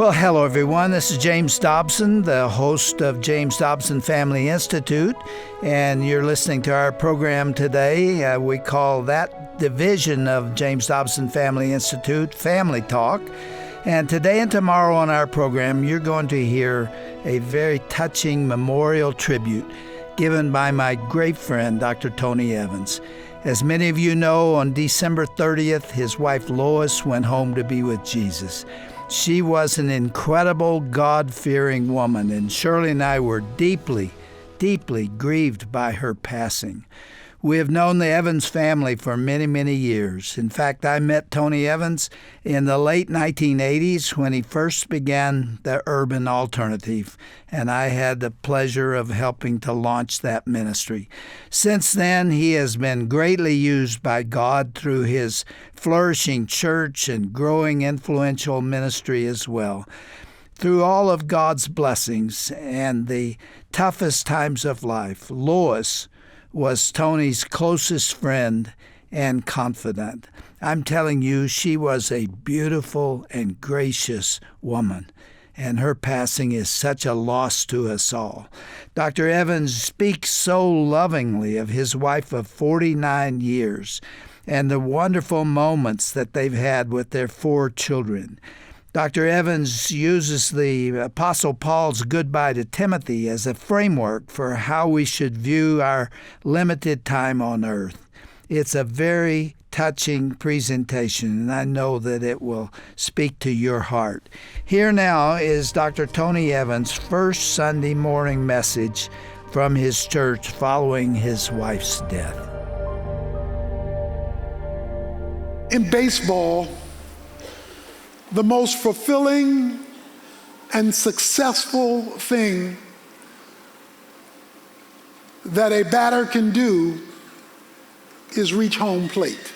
Well, hello everyone. This is James Dobson, the host of James Dobson Family Institute, and you're listening to our program today. We call that division of James Dobson Family Institute Family Talk. And today and tomorrow on our program, you're going to hear a very touching memorial tribute given by my great friend, Dr. Tony Evans. As many of you know, on December 30th, his wife Lois went home to be with Jesus. She was an incredible, God-fearing woman, and Shirley and I were deeply, deeply grieved by her passing. We have known the Evans family for many, many years. In fact, I met Tony Evans in the late 1980s when he first began the Urban Alternative, and I had the pleasure of helping to launch that ministry. Since then, he has been greatly used by God through his flourishing church and growing influential ministry as well. Through all of God's blessings and the toughest times of life, Lois was Tony's closest friend and confidant. I'm telling you, she was a beautiful and gracious woman, and her passing is such a loss to us all. Dr. Evans speaks so lovingly of his wife of 49 years and the wonderful moments that they've had with their 4 children. Dr. Evans uses the Apostle Paul's goodbye to Timothy as a framework for how we should view our limited time on earth. It's a very touching presentation, and I know that it will speak to your heart. Here now is Dr. Tony Evans' first Sunday morning message from his church following his wife's death. In baseball, the most fulfilling and successful thing that a batter can do is reach home plate.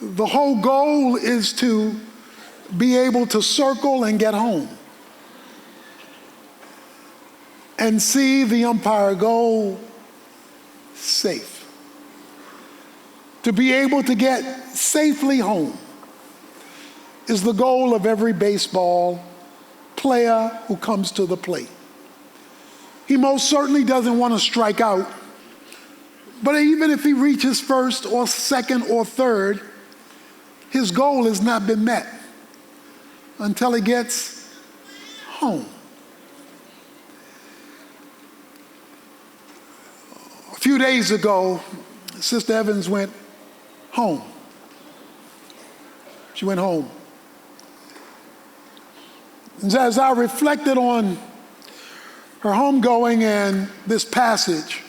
The whole goal is to be able to circle and get home and see the umpire go safe. To be able to get safely home is the goal of every baseball player who comes to the plate. He most certainly doesn't want to strike out, but even if he reaches first or second or third, his goal has not been met until he gets home. A few days ago, Sister Evans went home. She went home. And as I reflected on her homegoing and this passage,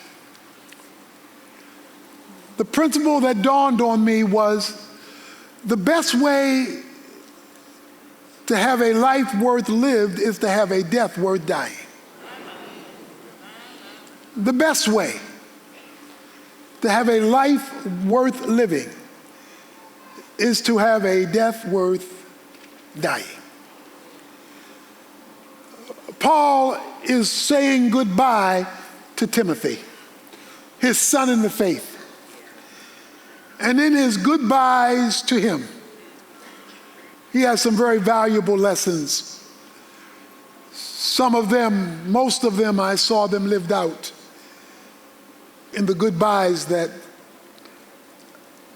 the principle that dawned on me was the best way to have a life worth lived is to have a death worth dying. The best way to have a life worth living is to have a death worth dying. Paul is saying goodbye to Timothy, his son in the faith. And in his goodbyes to him, he has some very valuable lessons. Some of them, most of them, I saw them lived out in the goodbyes that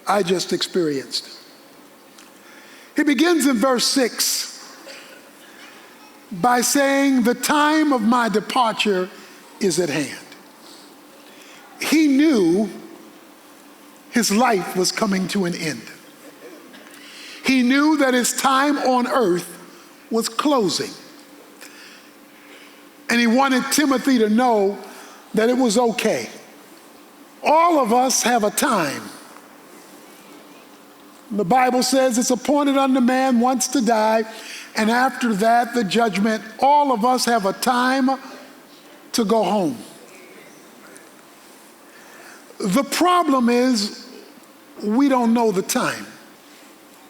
I just experienced. He begins in verse 6 by saying, "The time of my departure is at hand." He knew his life was coming to an end. He knew that his time on earth was closing. And he wanted Timothy to know that it was okay. All of us have a time. The Bible says it's appointed unto man once to die, and after that, the judgment. All of us have a time to go home. The problem is we don't know the time.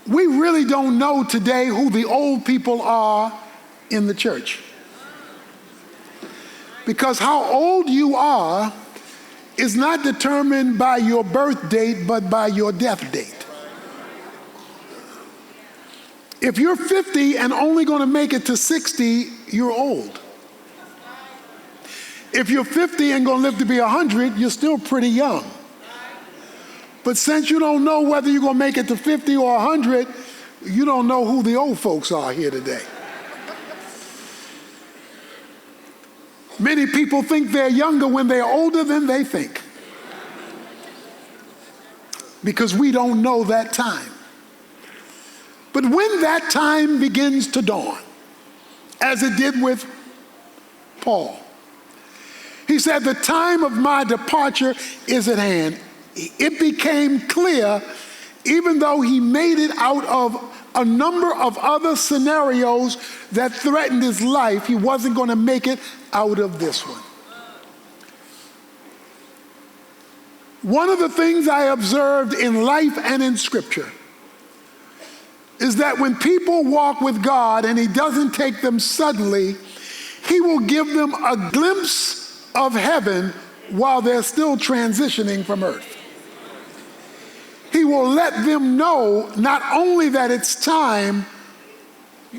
We really don't know today who the old people are in the church. Because how old you are is not determined by your birth date, but by your death date. If you're 50 and only going to make it to 60, you're old. If you're 50 and going to live to be 100, you're still pretty young. But since you don't know whether you're going to make it to 50 or 100, you don't know who the old folks are here today. Many people think they're younger when they're older than they think, because we don't know that time. But when that time begins to dawn, as it did with Paul, he said, the time of my departure is at hand. It became clear, even though he made it out of a number of other scenarios that threatened his life, he wasn't going to make it out of this one. One of the things I observed in life and in Scripture is that when people walk with God and he doesn't take them suddenly, he will give them a glimpse of heaven while they're still transitioning from earth. He will let them know not only that it's time,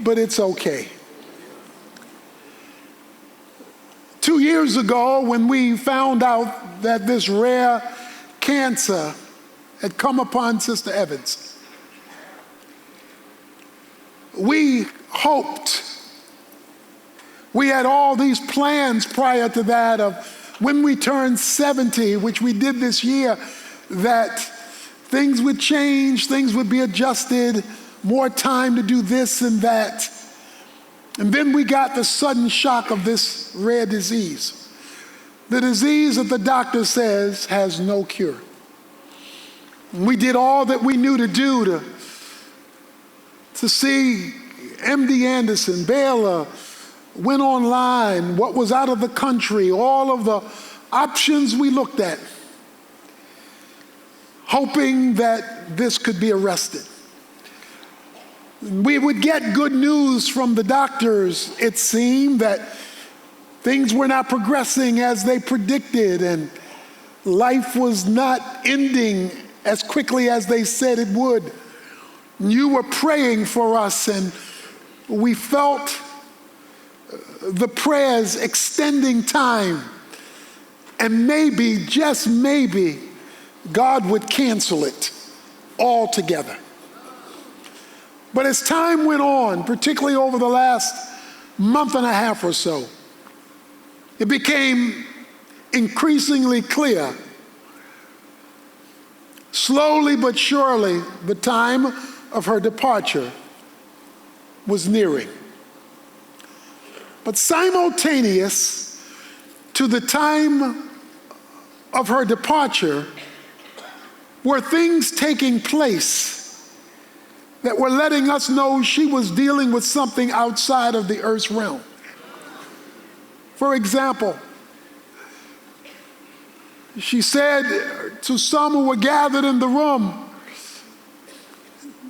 but it's okay. 2 years ago, when we found out that this rare cancer had come upon Sister Evans, we hoped, we had all these plans prior to that of when we turned 70, which we did this year, that things would change, things would be adjusted, more time to do this and that. And then we got the sudden shock of this rare disease. The disease that the doctor says has no cure. And we did all that we knew to do to see MD Anderson, Baylor, went online, what was out of the country, all of the options we looked at, hoping that this could be arrested. We would get good news from the doctors. It seemed that things were not progressing as they predicted, and life was not ending as quickly as they said it would. You were praying for us, and we felt the prayers extending time, and maybe, just maybe, God would cancel it altogether. But as time went on, particularly over the last month and a half or so, it became increasingly clear, slowly but surely, the time of her departure was nearing. But simultaneous to the time of her departure were things taking place that were letting us know she was dealing with something outside of the earth's realm. For example, she said to some who were gathered in the room,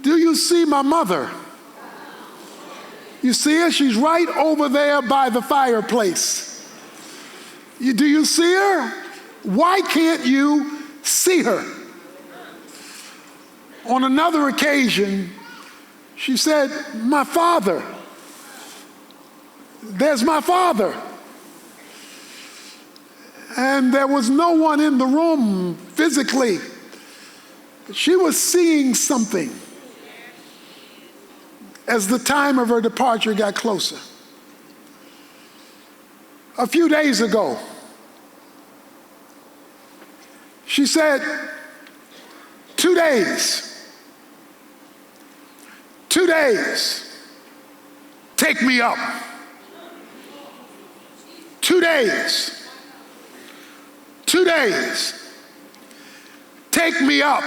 "Do you see my mother? You see her? She's right over there by the fireplace. Do you see her? Why can't you see her?" On another occasion, she said, "My father. There's my father." And there was no one in the room physically. She was seeing something as the time of her departure got closer. A few days ago, she said, 2 days. 2 days, take me up. 2 days. 2 days, take me up.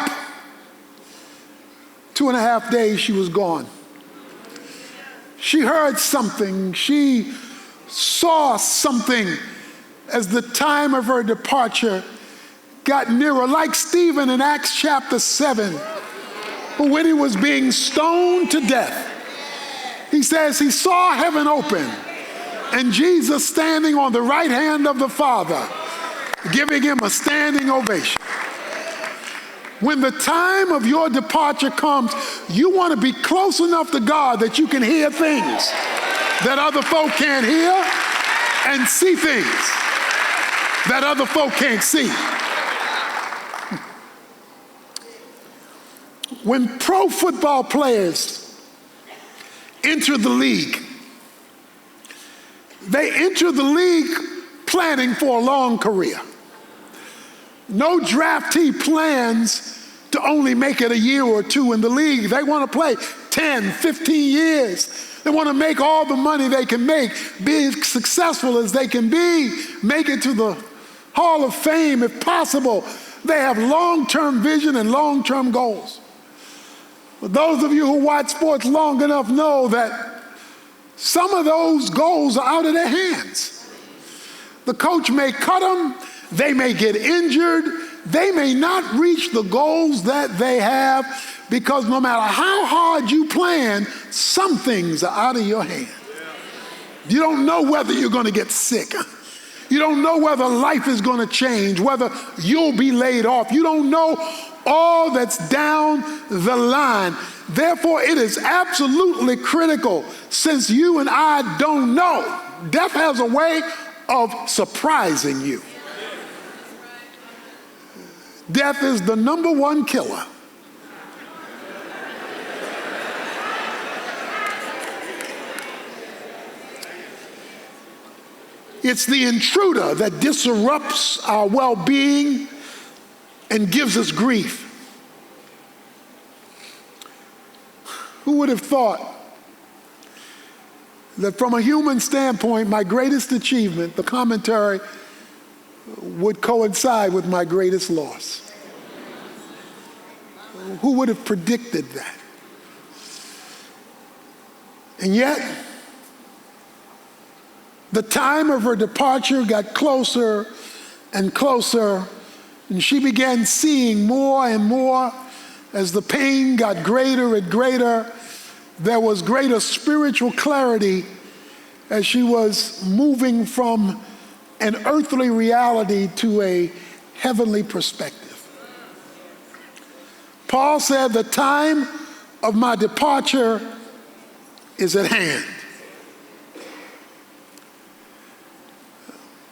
2.5 days she was gone. She heard something. She saw something as the time of her departure got nearer, like Stephen in Acts chapter 7. But when he was being stoned to death, he says he saw heaven open and Jesus standing on the right hand of the Father, giving him a standing ovation. When the time of your departure comes, you want to be close enough to God that you can hear things that other folk can't hear and see things that other folk can't see. When pro football players enter the league, they enter the league planning for a long career. No draftee plans to only make it a year or two in the league. They want to play 10, 15 years. They want to make all the money they can make, be as successful as they can be, make it to the Hall of Fame if possible. They have long-term vision and long-term goals. But those of you who watch sports long enough know that some of those goals are out of their hands. The coach may cut them, they may get injured, they may not reach the goals that they have, because no matter how hard you plan, some things are out of your hand. You don't know whether you're going to get sick. You don't know whether life is going to change, whether you'll be laid off. You don't know all that's down the line. Therefore, it is absolutely critical, since you and I don't know. Death has a way of surprising you. Death is the number one killer. It's the intruder that disrupts our well-being and gives us grief. Who would have thought that from a human standpoint, my greatest achievement, the commentary, would coincide with my greatest loss? Who would have predicted that? And yet, the time of her departure got closer and closer, and she began seeing more and more. As the pain got greater and greater, there was greater spiritual clarity as she was moving from an earthly reality to a heavenly perspective. Paul said, the time of my departure is at hand.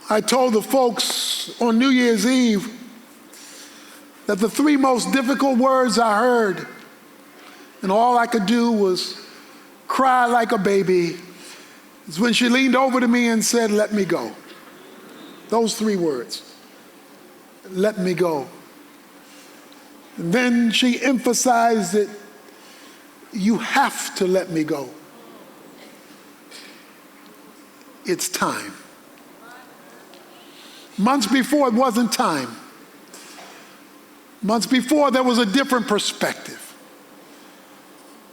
I told the folks on New Year's Eve that the three most difficult words I heard, and all I could do was cry like a baby, is when she leaned over to me and said, "Let me go." Those three words, "Let me go." And then she emphasized it, "You have to let me go. It's time." Months before, it wasn't time. Months before, there was a different perspective.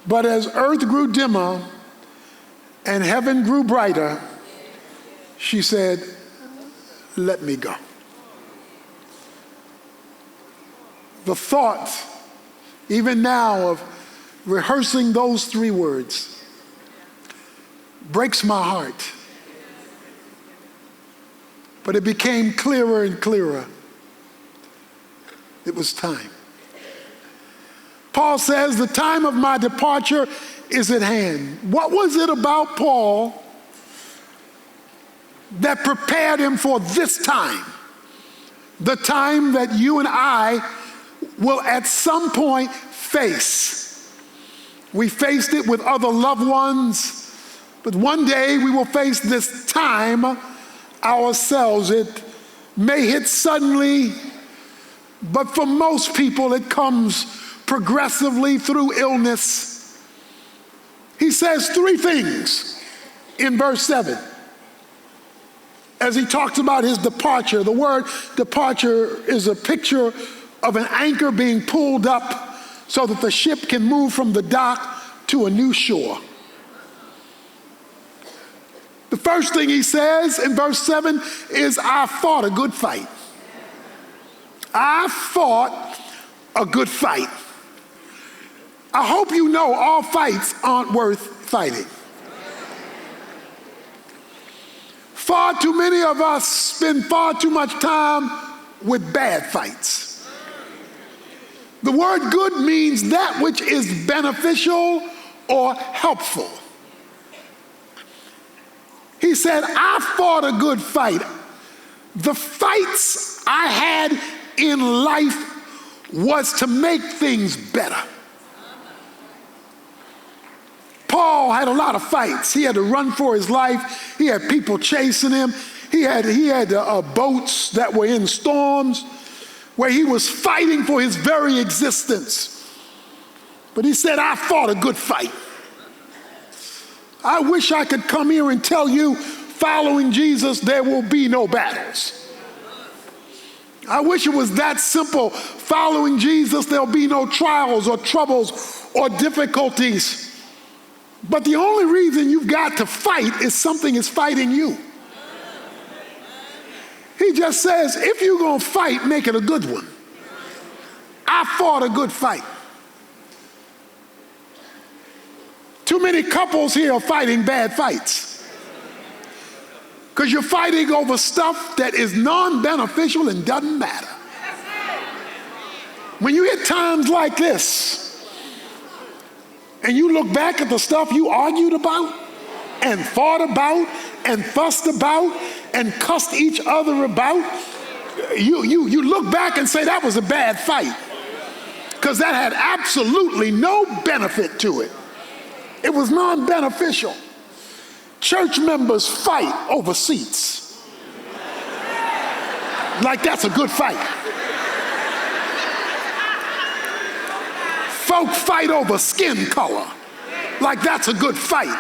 But as earth grew dimmer and heaven grew brighter, she said, "Let me go." The thought, even now, of rehearsing those three words breaks my heart. But it became clearer and clearer. It was time. Paul says, the time of my departure is at hand. What was it about Paul that prepared him for this time? The time that you and I will at some point face. We faced it with other loved ones, but one day we will face this time ourselves. It may hit suddenly, but for most people it comes progressively through illness. He says three things in verse 7 as he talks about his departure. The word departure is a picture of an anchor being pulled up so that the ship can move from the dock to a new shore. The first thing he says in verse 7 is, I fought a good fight. I fought a good fight. I hope you know all fights aren't worth fighting. Far too many of us spend far too much time with bad fights. The word good means that which is beneficial or helpful. He said, I fought a good fight. The fights I had in life was to make things better. Paul had a lot of fights. He had to run for his life. He had people chasing him. He had boats that were in storms where he was fighting for his very existence. But he said, I fought a good fight. I wish I could come here and tell you, following Jesus, there will be no battles. I wish it was that simple. Following Jesus, there'll be no trials or troubles or difficulties. But the only reason you've got to fight is something is fighting you. He just says, if you're going to fight, make it a good one. I fought a good fight. Too many couples here are fighting bad fights because you're fighting over stuff that is non-beneficial and doesn't matter. When you hit times like this and you look back at the stuff you argued about and fought about and fussed about and cussed each other about, you look back and say that was a bad fight because that had absolutely no benefit to it. It was non-beneficial. Church members fight over seats. Like that's a good fight. Folk fight over skin color. Like that's a good fight.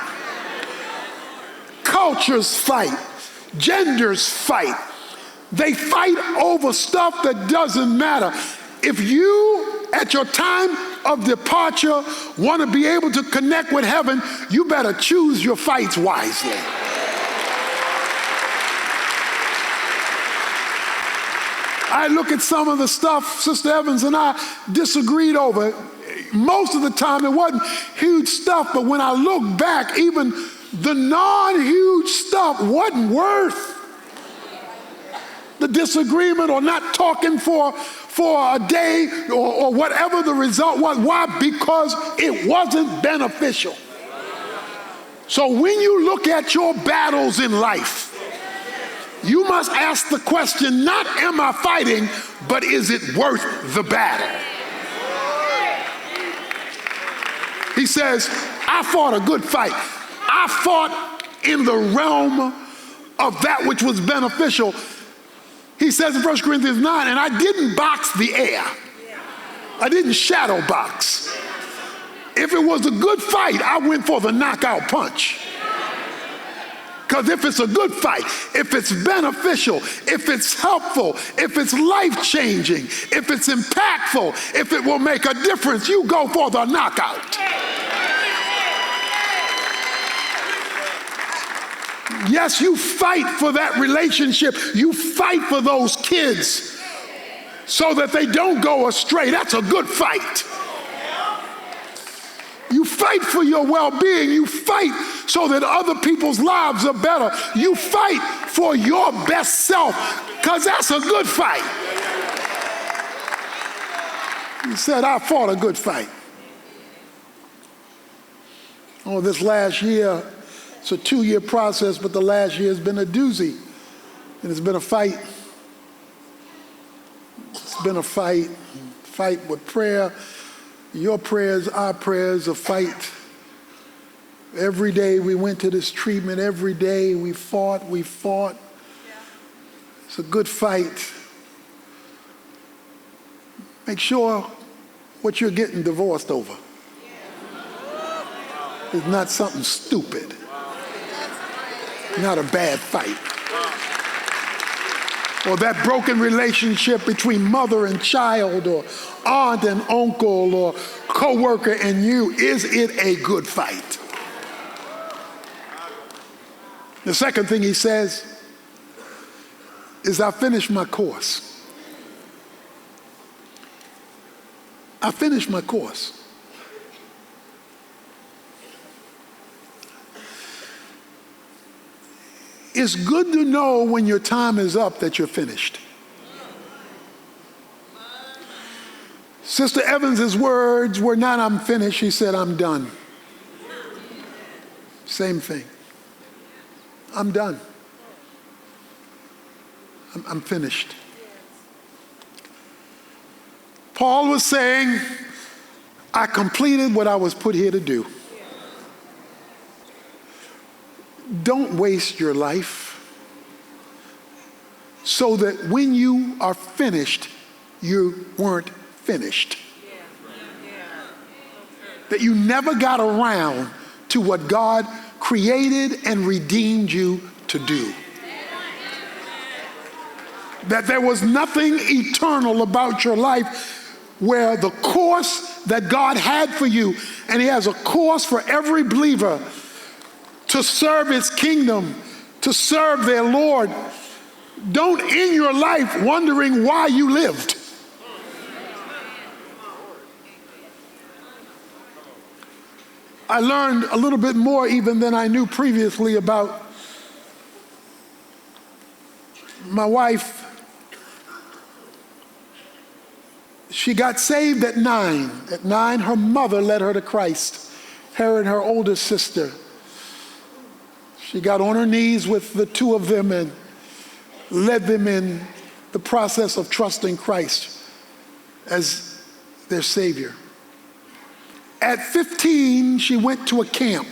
Cultures fight. Genders fight. They fight over stuff that doesn't matter. If you, at your time of departure, want to be able to connect with heaven, you better choose your fights wisely. I look at some of the stuff Sister Evans and I disagreed over. Most of the time it wasn't huge stuff, but when I look back, even the non-huge stuff wasn't worth the disagreement or not talking for a day or whatever the result was. Why? Because it wasn't beneficial. So when you look at your battles in life, you must ask the question, not am I fighting, but is it worth the battle? He says, I fought a good fight. I fought in the realm of that which was beneficial. He says in 1 Corinthians 9, and I didn't box the air. I didn't shadow box. If it was a good fight, I went for the knockout punch. Because if it's a good fight, if it's beneficial, if it's helpful, if it's life-changing, if it's impactful, if it will make a difference, you go for the knockout. Yes, you fight for that relationship. You fight for those kids so that they don't go astray. That's a good fight. You fight for your well-being. You fight so that other people's lives are better. You fight for your best self because that's a good fight. He said, I fought a good fight. Oh, this last year, it's a 2-year process, but the last year has been a doozy. And it's been a fight. It's been a fight. Fight with prayer. Your prayers, our prayers, a fight. Every day we went to this treatment. Every day we fought. Yeah. It's a good fight. Make sure what you're getting divorced over is not something stupid. Not a bad fight. Or that broken relationship between mother and child, or aunt and uncle, or co-worker and you, is it a good fight? The second thing he says is, I finished my course. I finished my course. It's good to know when your time is up that you're finished. Sister Evans' words were not, "I'm finished." She said, "I'm done." Same thing. I'm done. I'm finished. Paul was saying, I completed what I was put here to do. Don't waste your life so that when you are finished, you weren't finished. That you never got around to what God created and redeemed you to do. That there was nothing eternal about your life, where the course that God had for you, and He has a course for every believer to serve His kingdom, to serve their Lord. Don't end your life wondering why you lived. I learned a little bit more even than I knew previously about my wife. She got saved at 9. At 9, her mother led her to Christ, her and her older sister. She got on her knees with the two of them and led them in the process of trusting Christ as their Savior. At 15, she went to a camp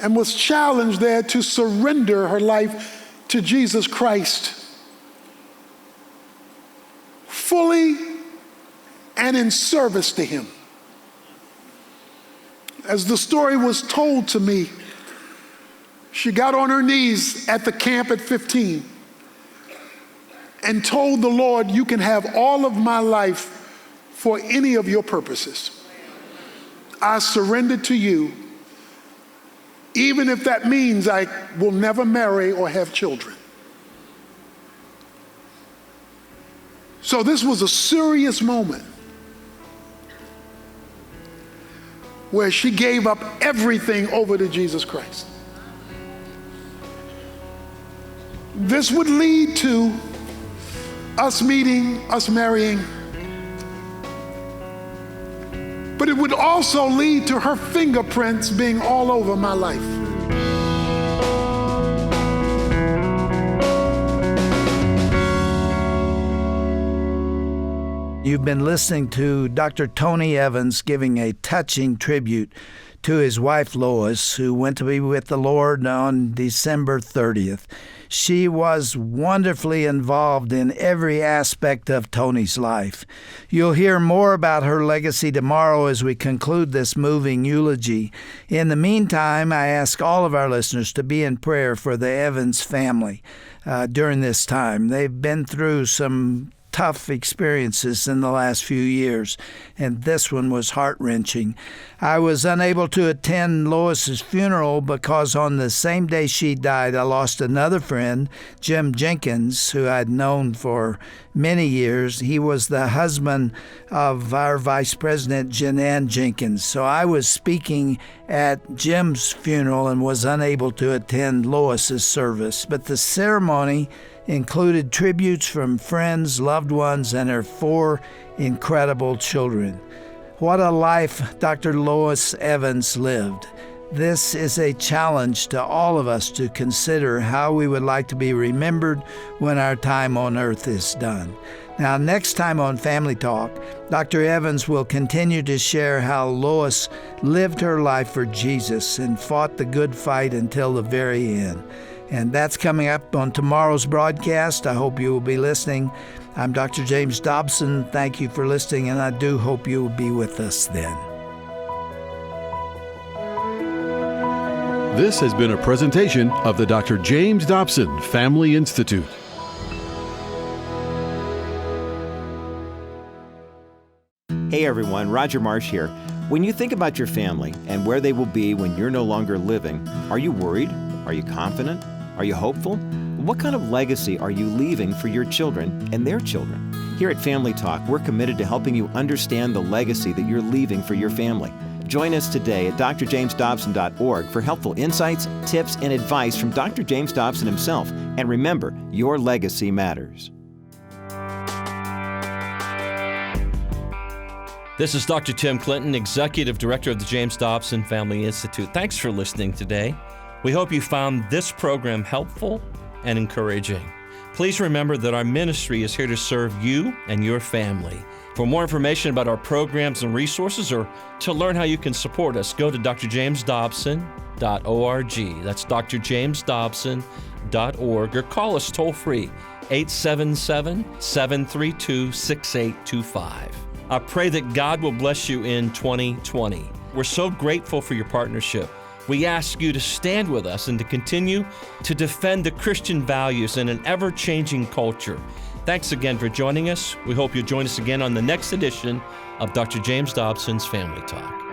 and was challenged there to surrender her life to Jesus Christ fully and in service to Him. As the story was told to me, she got on her knees at the camp at 15 and told the Lord, "You can have all of my life for any of your purposes. I surrender to you, even if that means I will never marry or have children." So this was a serious moment where she gave up everything over to Jesus Christ. This would lead to us meeting, us marrying, but it would also lead to her fingerprints being all over my life. You've been listening to Dr. Tony Evans giving a touching tribute to his wife Lois, who went to be with the Lord on December 30th. She was wonderfully involved in every aspect of Tony's life. You'll hear more about her legacy tomorrow as we conclude this moving eulogy. In the meantime, I ask all of our listeners to be in prayer for the Evans family during this time. They've been through some tough experiences in the last few years, and this one was heart-wrenching. I was unable to attend Lois's funeral because on the same day she died, I lost another friend, Jim Jenkins, who I'd known for many years. He was the husband of our Vice President, Jeananne Jenkins. So I was speaking at Jim's funeral and was unable to attend Lois's service. But the ceremony included tributes from friends, loved ones, and her 4 incredible children. What a life Dr. Lois Evans lived. This is a challenge to all of us to consider how we would like to be remembered when our time on earth is done. Now, next time on Family Talk, Dr. Evans will continue to share how Lois lived her life for Jesus and fought the good fight until the very end. And that's coming up on tomorrow's broadcast. I hope you will be listening. I'm Dr. James Dobson. Thank you for listening, and I do hope you will be with us then. This has been a presentation of the Dr. James Dobson Family Institute. Hey everyone, Roger Marsh here. When you think about your family and where they will be when you're no longer living, are you worried? Are you confident? Are you hopeful? What kind of legacy are you leaving for your children and their children? Here at Family Talk, we're committed to helping you understand the legacy that you're leaving for your family. Join us today at drjamesdobson.org for helpful insights, tips, and advice from Dr. James Dobson himself. And remember, your legacy matters. This is Dr. Tim Clinton, Executive Director of the James Dobson Family Institute. Thanks for listening today. We hope you found this program helpful and encouraging. Please remember that our ministry is here to serve you and your family. For more information about our programs and resources, or to learn how you can support us, go to drjamesdobson.org. That's drjamesdobson.org, or call us toll-free, 877-732-6825. I pray that God will bless you in 2020. We're so grateful for your partnership. We ask you to stand with us and to continue to defend the Christian values in an ever-changing culture. Thanks again for joining us. We hope you'll join us again on the next edition of Dr. James Dobson's Family Talk.